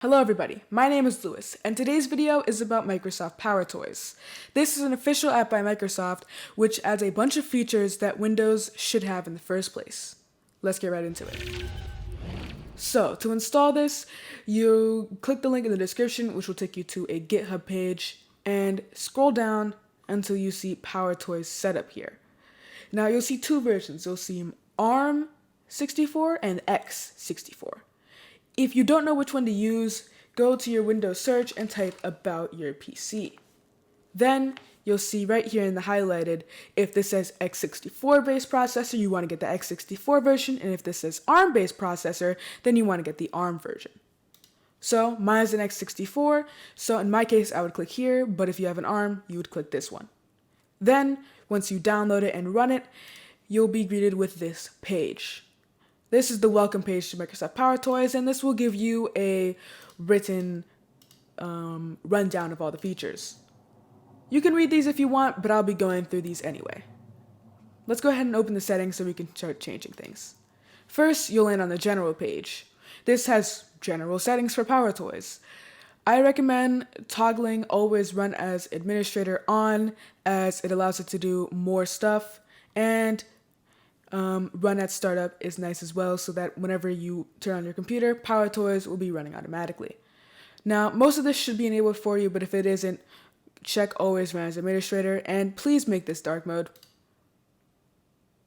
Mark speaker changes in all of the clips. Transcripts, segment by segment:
Speaker 1: Hello everybody, my name is Lewis, and today's video is about Microsoft PowerToys. This is an official app by Microsoft, which adds a bunch of features that Windows should have in the first place. Let's get right into it. So, to install this, you click the link in the description, which will take you to a GitHub page, and scroll down until you see PowerToys setup here. Now, you'll see two versions. You'll see ARM64 and X64. If you don't know which one to use, go to your Windows search and type about your PC. Then you'll see right here in the highlighted, if this says x64 based processor, you want to get the x64 version, and if this says ARM based processor, then you want to get the ARM version. So mine is an x64, so in my case I would click here, but if you have an ARM, you would click this one. Then, once you download it and run it, you'll be greeted with this page. This is the welcome page to Microsoft PowerToys, and this will give you a written rundown of all the features. You can read these if you want, but I'll be going through these anyway. Let's go ahead and open the settings so we can start changing things. First, you'll land on the general page. This has general settings for PowerToys. I recommend toggling Always Run as Administrator on, as it allows it to do more stuff, and Run at Startup is nice as well, so that whenever you turn on your computer, PowerToys will be running automatically. Now, most of this should be enabled for you, but if it isn't, check Always Run as Administrator, and please make this dark mode.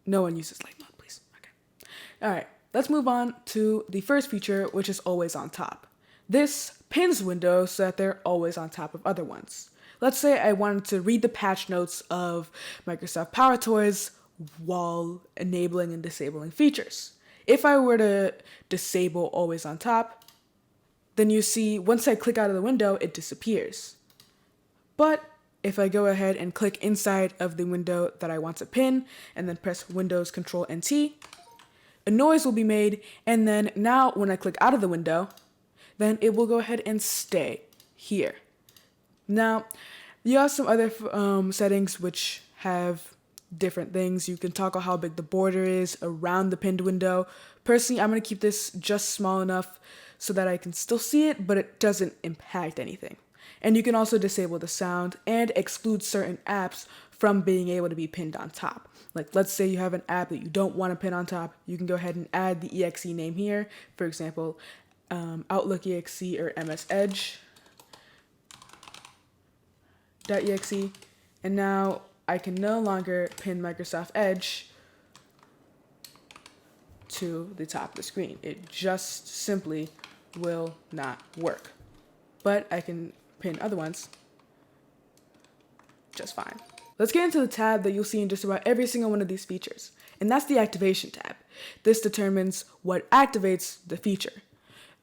Speaker 1: No one uses light mode, please. Okay. Alright, let's move on to the first feature, which is Always on Top. This pins windows so that they're always on top of other ones. Let's say I wanted to read the patch notes of Microsoft PowerToys while enabling and disabling features. If I were to disable Always on Top, then you see once I click out of the window, it disappears. But if I go ahead and click inside of the window that I want to pin and then press Windows Control and T, a noise will be made, and then now when I click out of the window, then it will go ahead and stay here. Now, you have some other settings which have different things. You can toggle how big the border is around the pinned window. Personally, I'm going to keep this just small enough so that I can still see it, but it doesn't impact anything. And you can also disable the sound and exclude certain apps from being able to be pinned on top. Like, let's say you have an app that you don't want to pin on top, you can go ahead and add the exe name here. For example, Outlook exe or MS Edge .exe, and now I can no longer pin Microsoft Edge to the top of the screen. It just simply will not work. But I can pin other ones just fine. Let's get into the tab that you'll see in just about every single one of these features, and that's the activation tab. This determines what activates the feature.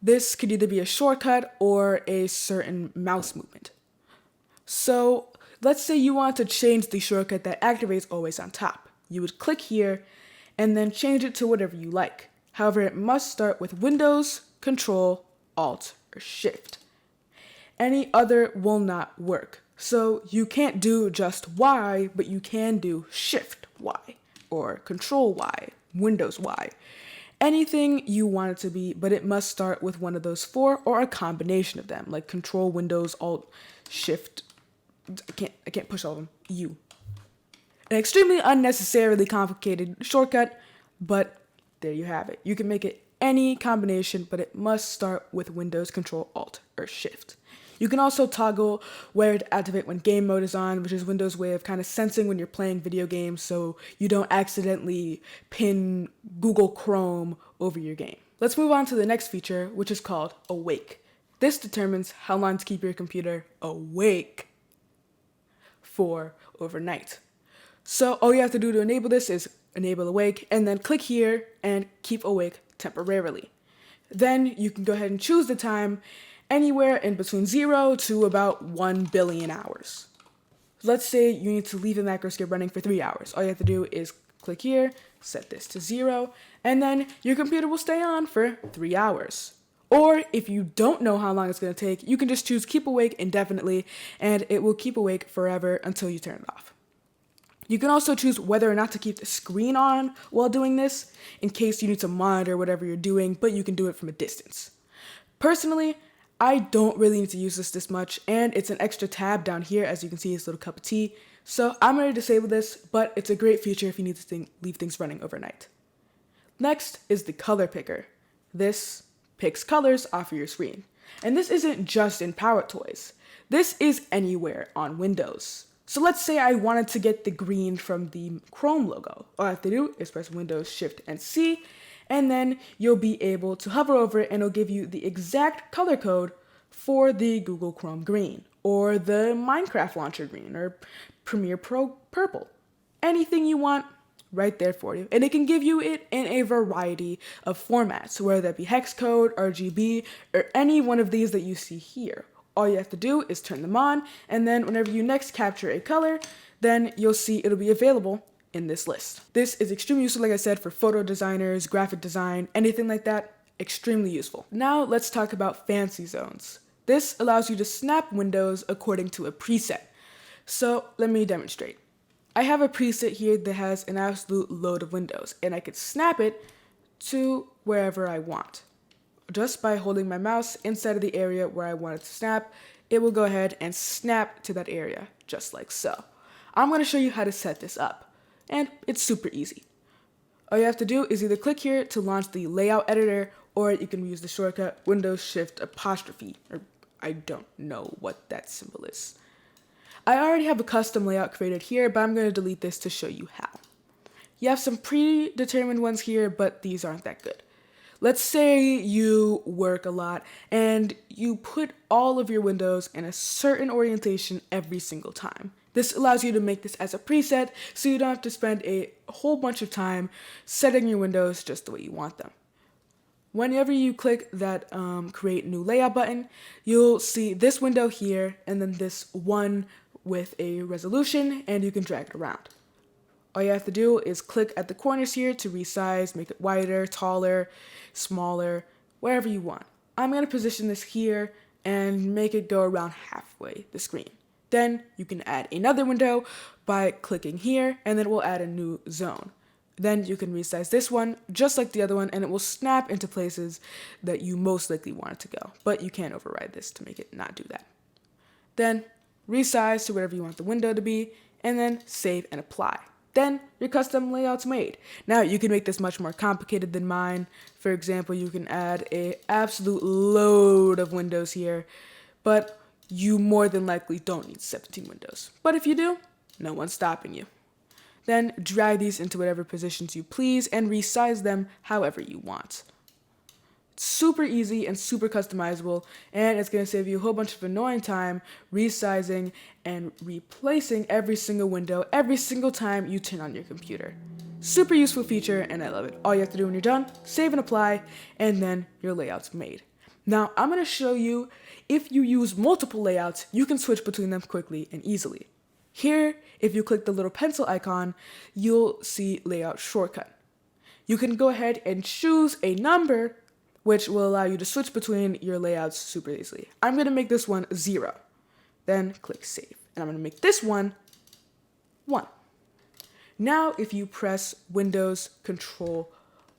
Speaker 1: This could either be a shortcut or a certain mouse movement. So let's say you want to change the shortcut that activates Always on Top. You would click here and then change it to whatever you like. However, it must start with Windows, Control, Alt, or Shift. Any other will not work. So you can't do just Y, but you can do Shift Y or Control Y, Windows Y. Anything you want it to be, but it must start with one of those four or a combination of them, like Control, Windows, Alt, Shift. I can't push all of them. U. An extremely unnecessarily complicated shortcut, but there you have it. You can make it any combination, but it must start with Windows, Control, Alt, or Shift. You can also toggle where to activate when game mode is on, which is Windows' way of kind of sensing when you're playing video games so you don't accidentally pin Google Chrome over your game. Let's move on to the next feature, which is called Awake. This determines how long to keep your computer awake for overnight. So all you have to do to enable this is enable awake and then click here and keep awake temporarily. Then you can go ahead and choose the time anywhere in between 0 to about 1 billion hours. Let's say you need to leave the macro script running for 3 hours. All you have to do is click here, set this to 0, and then your computer will stay on for 3 hours. Or if you don't know how long it's going to take, you can just choose keep awake indefinitely, and it will keep awake forever until you turn it off. You can also choose whether or not to keep the screen on while doing this, in case you need to monitor whatever you're doing, but you can do it from a distance. Personally, I don't really need to use this much, and it's an extra tab down here, as you can see, this little cup of tea. So I'm going to disable this, but it's a great feature if you need to leave things running overnight. Next is the color picker. This picks colors off of your screen. And this isn't just in PowerToys. This is anywhere on Windows. So let's say I wanted to get the green from the Chrome logo. All I have to do is press Windows, Shift, and C, and then you'll be able to hover over it and it'll give you the exact color code for the Google Chrome green, or the Minecraft launcher green, or Premiere Pro purple. Anything you want, right there for you. And it can give you it in a variety of formats, whether that be hex code, RGB, or any one of these that you see here. All you have to do is turn them on, and then whenever you next capture a color, then you'll see it'll be available in this list. This is extremely useful, like I said, for photo designers, graphic design, anything like that. Extremely useful. Now let's talk about fancy zones. This allows you to snap windows according to a preset. So let me demonstrate. I have a preset here that has an absolute load of windows, and I could snap it to wherever I want. Just by holding my mouse inside of the area where I want it to snap, it will go ahead and snap to that area, just like so. I'm going to show you how to set this up, and it's super easy. All you have to do is either click here to launch the layout editor, or you can use the shortcut Windows Shift apostrophe, or I don't know what that symbol is. I already have a custom layout created here, but I'm going to delete this to show you how. You have some predetermined ones here, but these aren't that good. Let's say you work a lot and you put all of your windows in a certain orientation every single time. This allows you to make this as a preset, so you don't have to spend a whole bunch of time setting your windows just the way you want them. Whenever you click that Create New Layout button, you'll see this window here and then this one with a resolution, and you can drag it around. All you have to do is click at the corners here to resize, make it wider, taller, smaller, wherever you want. I'm going to position this here and make it go around halfway the screen. Then you can add another window by clicking here, and then it will add a new zone. Then you can resize this one just like the other one, and it will snap into places that you most likely want it to go. But you can't override this to make it not do that. Then resize to whatever you want the window to be, and then save and apply. Then your custom layout's made. Now you can make this much more complicated than mine. For example, you can add an absolute load of windows here, but you more than likely don't need 17 windows. But if you do, no one's stopping you. Then drag these into whatever positions you please and resize them however you want. Super easy and super customizable, and it's going to save you a whole bunch of annoying time resizing and replacing every single window every single time you turn on your computer. Super useful feature, and I love it. All you have to do when you're done, save and apply, and then your layout's made. Now I'm going to show you if you use multiple layouts, you can switch between them quickly and easily. Here, if you click the little pencil icon, you'll see layout shortcut. You can go ahead and choose a number which will allow you to switch between your layouts super easily. I'm going to make this one 0. Then click save. And I'm going to make this one 1. Now if you press Windows, Control,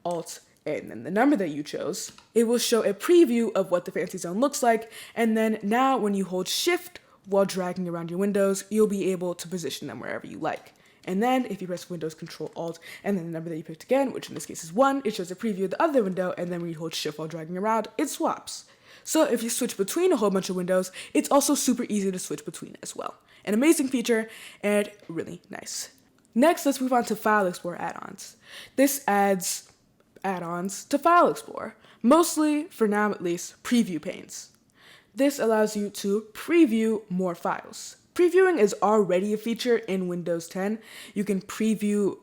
Speaker 1: Alt, and then the number that you chose, it will show a preview of what the fancy zone looks like. And then now when you hold Shift while dragging around your windows, you'll be able to position them wherever you like. And then if you press Windows, Control, Alt, and then the number that you picked again, which in this case is 1, it shows a preview of the other window, and then when you hold Shift while dragging around, it swaps. So if you switch between a whole bunch of windows, it's also super easy to switch between as well. An amazing feature, and really nice. Next, let's move on to File Explorer add-ons. This adds add-ons to File Explorer, mostly, for now at least, preview panes. This allows you to preview more files. Previewing is already a feature in Windows 10. You can preview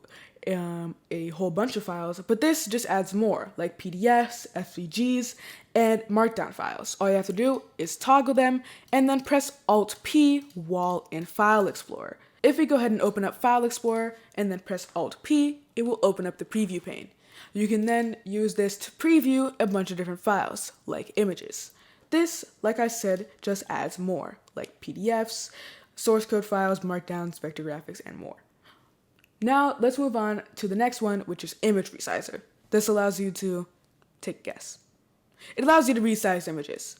Speaker 1: a whole bunch of files, but this just adds more, like PDFs, SVGs, and Markdown files. All you have to do is toggle them and then press Alt-P while in File Explorer. If we go ahead and open up File Explorer and then press Alt-P, it will open up the preview pane. You can then use this to preview a bunch of different files, like images. This, like I said, just adds more, like PDFs, source code files, Markdown, vector graphics, and more. Now, let's move on to the next one, which is Image Resizer. This allows you to take a guess. It allows you to resize images.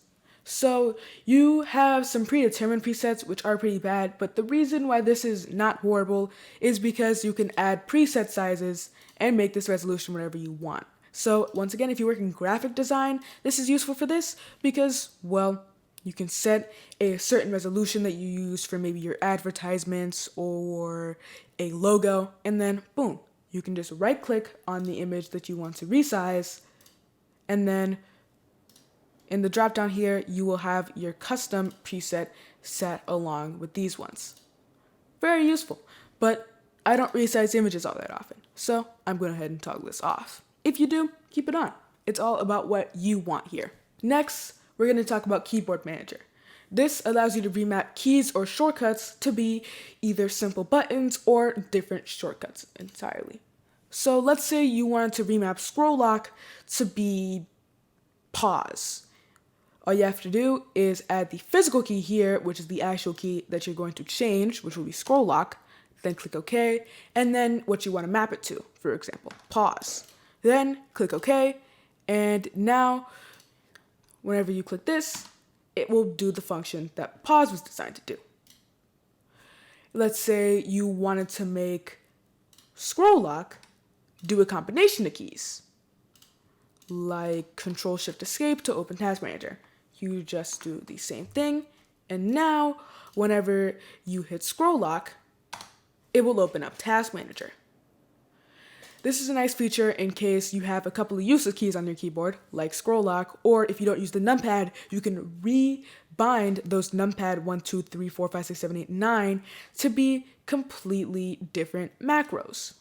Speaker 1: So you have some predetermined presets which are pretty bad, but the reason why this is not horrible is because you can add preset sizes and make this resolution whatever you want. So once again, if you work in graphic design, this is useful for this because, well, you can set a certain resolution that you use for maybe your advertisements or a logo, and then boom, you can just right click on the image that you want to resize, and then in the drop down here, you will have your custom preset set along with these ones. Very useful, but I don't resize images all that often, so I'm going to go ahead and toggle this off. If you do, keep it on. It's all about what you want here. Next, we're going to talk about Keyboard Manager. This allows you to remap keys or shortcuts to be either simple buttons or different shortcuts entirely. So let's say you wanted to remap scroll lock to be pause. All you have to do is add the physical key here, which is the actual key that you're going to change, which will be scroll lock, then click OK, and then what you want to map it to, for example, pause. Then click OK, and now whenever you click this, it will do the function that pause was designed to do. Let's say you wanted to make scroll lock do a combination of keys, like Control-Shift-Escape to open Task Manager. You just do the same thing, and now whenever you hit scroll lock, it will open up Task Manager. This is a nice feature in case you have a couple of useless keys on your keyboard, like scroll lock, or if you don't use the numpad, you can rebind those numpad 1, 2, 3, 4, 5, 6, 7, 8, 9 to be completely different macros.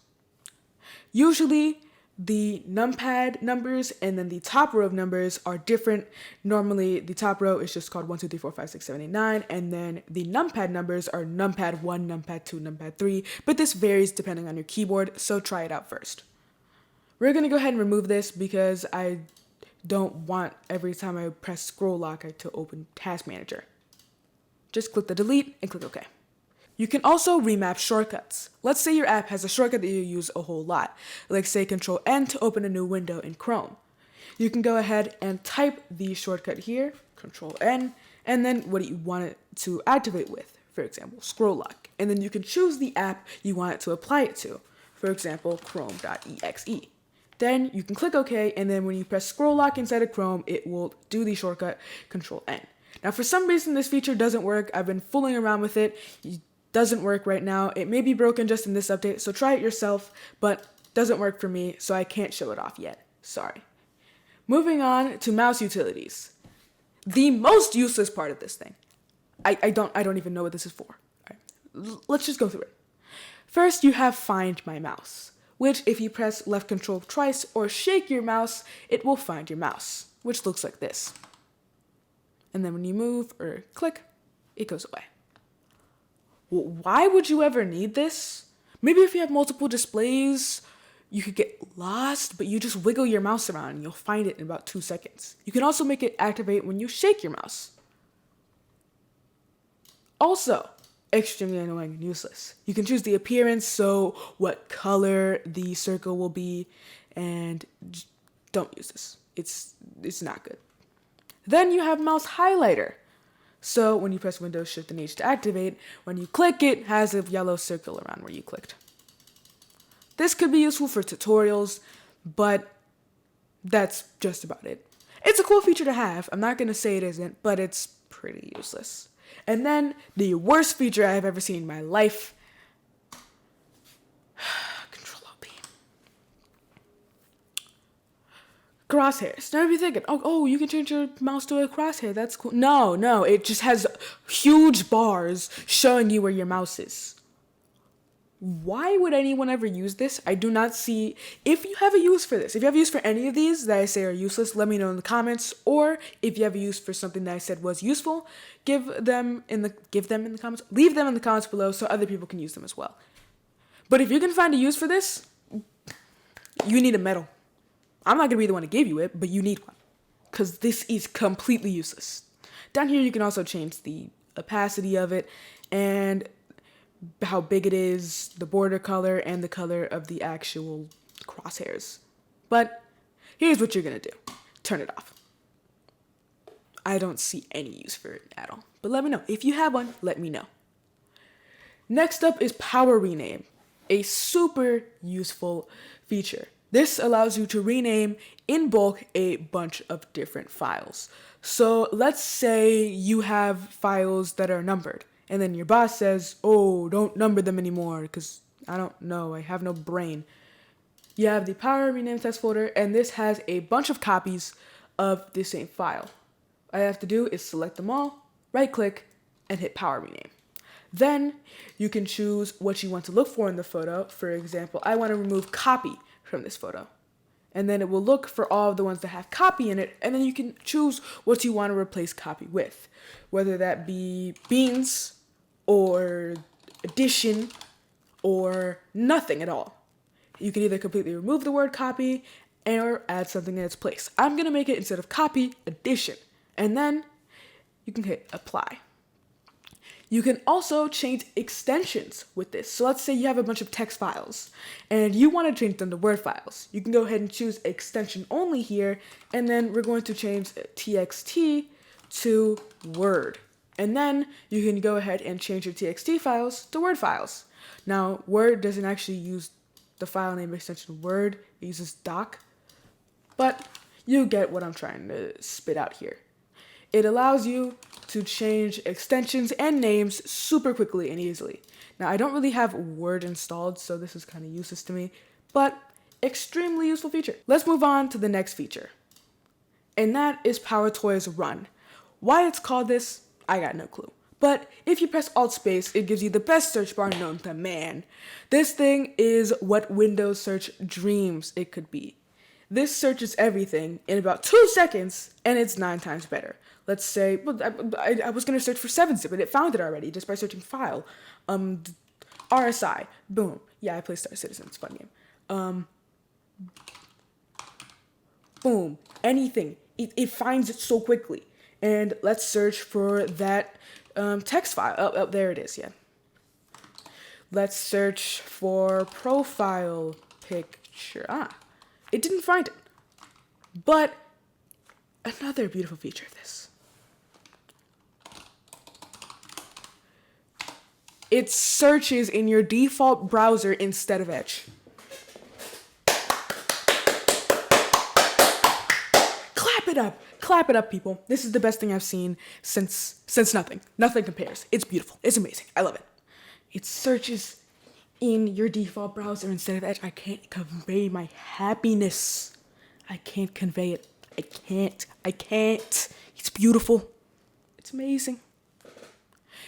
Speaker 1: Usually, the numpad numbers and then the top row of numbers are different. Normally, the top row is just called 1, 2, 3, 4, 5, 6, 7, 8, 9, and then the numpad numbers are numpad 1, numpad 2, numpad 3, but this varies depending on your keyboard, so try it out first. We're going to go ahead and remove this because I don't want every time I press scroll lock to open Task Manager. Just click the delete and click OK. You can also remap shortcuts. Let's say your app has a shortcut that you use a whole lot, like say Control N to open a new window in Chrome. You can go ahead and type the shortcut here, Control N, and then what you want it to activate with, for example, scroll lock. And then you can choose the app you want it to apply it to, for example, chrome.exe. Then you can click OK, and then when you press scroll lock inside of Chrome, it will do the shortcut Control N. Now, for some reason, this feature doesn't work. I've been fooling around with it. Doesn't work right now. It may be broken just in this update, so try it yourself, but doesn't work for me, so I can't show it off yet. Sorry. Moving on to mouse utilities. The most useless part of this thing. I don't even know what this is for. All right. Let's just go through it. First, you have Find My Mouse, which if you press left control twice or shake your mouse, it will find your mouse, which looks like this. And then when you move or click, it goes away. Why would you ever need this? Maybe if you have multiple displays, you could get lost, but you just wiggle your mouse around and you'll find it in about 2 seconds. You can also make it activate when you shake your mouse. Also, extremely annoying and useless. You can choose the appearance, so what color the circle will be, and don't use this. It's not good. Then you have mouse highlighter. So when you press Windows Shift and H to activate, when you click it has a yellow circle around where you clicked. This could be useful for tutorials, but that's just about it. It's a cool feature to have. I'm not going to say it isn't, but it's pretty useless. And then the worst feature I've ever seen in my life. Control-Alt-P. Crosshairs. Now if you're thinking, oh, you can change your mouse to a crosshair. That's cool. No, it just has huge bars showing you where your mouse is. Why would anyone ever use this? I do not see. If you have a use for this, if you have a use for any of these that I say are useless, let me know in the comments. Or if you have a use for something that I said was useful, leave them in the comments below so other people can use them as well. But if you can find a use for this, you need a medal. I'm not gonna be the one to give you it, but you need one, because this is completely useless. Down here, you can also change the opacity of it and how big it is, the border color, and the color of the actual crosshairs. But here's what you're gonna do. Turn it off. I don't see any use for it at all. But let me know. If you have one, let me know. Next up is Power Rename, a super useful feature. This allows you to rename in bulk a bunch of different files. So let's say you have files that are numbered, and then your boss says, oh, don't number them anymore because I don't know, I have no brain. You have the Power Rename text folder, and this has a bunch of copies of the same file. All I have to do is select them all, right click, and hit Power Rename. Then you can choose what you want to look for in the photo. For example, I want to remove copy from this photo. And then it will look for all of the ones that have copy in it, and then you can choose what you want to replace copy with, whether that be beans or addition or nothing at all. You can either completely remove the word copy or add something in its place. I'm going to make it, instead of copy, addition. And then you can hit apply. You can also change extensions with this. So let's say you have a bunch of text files and you want to change them to Word files. You can go ahead and choose extension only here, and then we're going to change TXT to Word. And then you can go ahead and change your TXT files to Word files. Now, Word doesn't actually use the file name extension Word, it uses doc, but you get what I'm trying to spit out here. It allows you to change extensions and names super quickly and easily. Now, I don't really have Word installed, so this is kind of useless to me, but extremely useful feature. Let's move on to the next feature, and that is PowerToys Run. Why it's called this, I got no clue. But if you press Alt Space, it gives you the best search bar known to man. This thing is what Windows search dreams it could be. This searches everything in about 2 seconds, and it's 9 times better. Let's say, well, I was going to search for 7-zip, but it found it already just by searching file. RSI, boom. Yeah, I play Star Citizen, it's a fun game. Boom, anything. It finds it so quickly. And let's search for that text file. Oh, there it is, yeah. Let's search for profile picture. It didn't find it. But another beautiful feature of this. It searches in your default browser instead of Edge. Clap it up, people. This is the best thing I've seen since nothing. Nothing compares. It's beautiful. It's amazing. I love it. It searches in your default browser instead of Edge. I can't convey my happiness. I can't convey it. I can't. It's beautiful. It's amazing.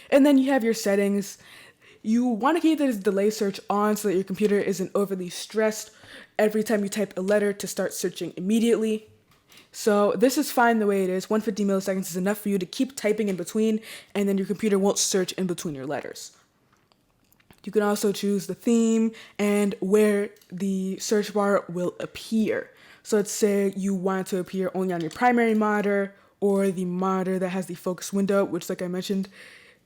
Speaker 1: And then you have your settings. You want to keep this delay search on so that your computer isn't overly stressed every time you type a letter to start searching immediately. So this is fine the way it is. 150 milliseconds is enough for you to keep typing in between, and then your computer won't search in between your letters. You can also choose the theme and where the search bar will appear. So let's say you want it to appear only on your primary monitor or the monitor that has the focus window, which, like I mentioned,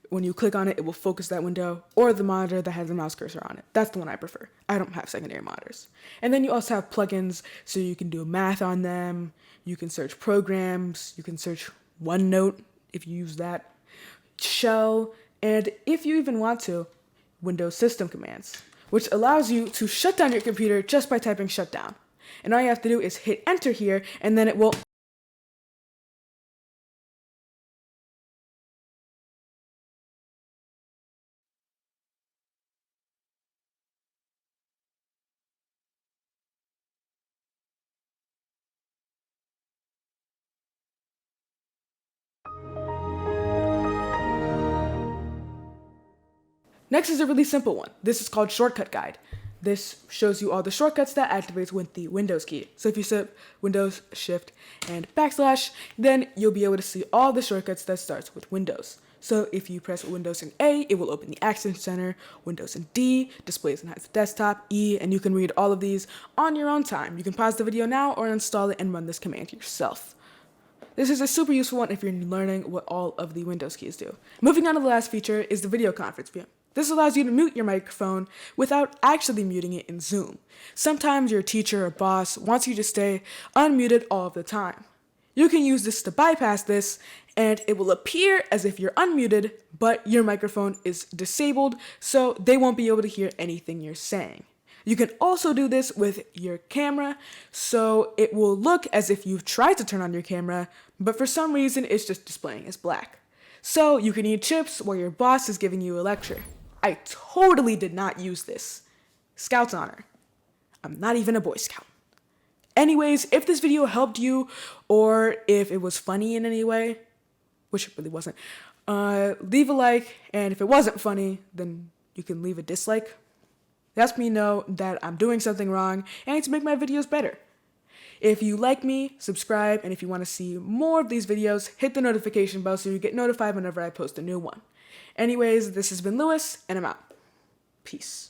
Speaker 1: when you click on it, it will focus that window, or the monitor that has the mouse cursor on it. That's the one I prefer. I don't have secondary monitors. And then you also have plugins, so you can do math on them. You can search programs. You can search OneNote if you use that. Shell, and if you even want to, Windows system commands, which allows you to shut down your computer just by typing shutdown. And all you have to do is hit enter here, and then it will Next is a really simple one. This is called Shortcut Guide. This shows you all the shortcuts that activates with the Windows key. So if you set Windows, Shift, and backslash, then you'll be able to see all the shortcuts that starts with Windows. So if you press Windows and A, it will open the Action Center. Windows and D displays and hides the desktop. E, and you can read all of these on your own time. You can pause the video now or install it and run this command yourself. This is a super useful one if you're learning what all of the Windows keys do. Moving on to the last feature is the video conference view. This allows you to mute your microphone without actually muting it in Zoom. Sometimes your teacher or boss wants you to stay unmuted all of the time. You can use this to bypass this and it will appear as if you're unmuted, but your microphone is disabled, so they won't be able to hear anything you're saying. You can also do this with your camera, so it will look as if you've tried to turn on your camera, but for some reason it's just displaying as black. So you can eat chips while your boss is giving you a lecture. I totally did not use this. Scout's honor. I'm not even a Boy Scout. Anyways, if this video helped you, or if it was funny in any way, which it really wasn't, leave a like, and if it wasn't funny, then you can leave a dislike. That's me know that I'm doing something wrong, and I need to make my videos better. If you like me, subscribe, and if you want to see more of these videos, hit the notification bell so you get notified whenever I post a new one. Anyways, this has been Lewis, and I'm out. Peace.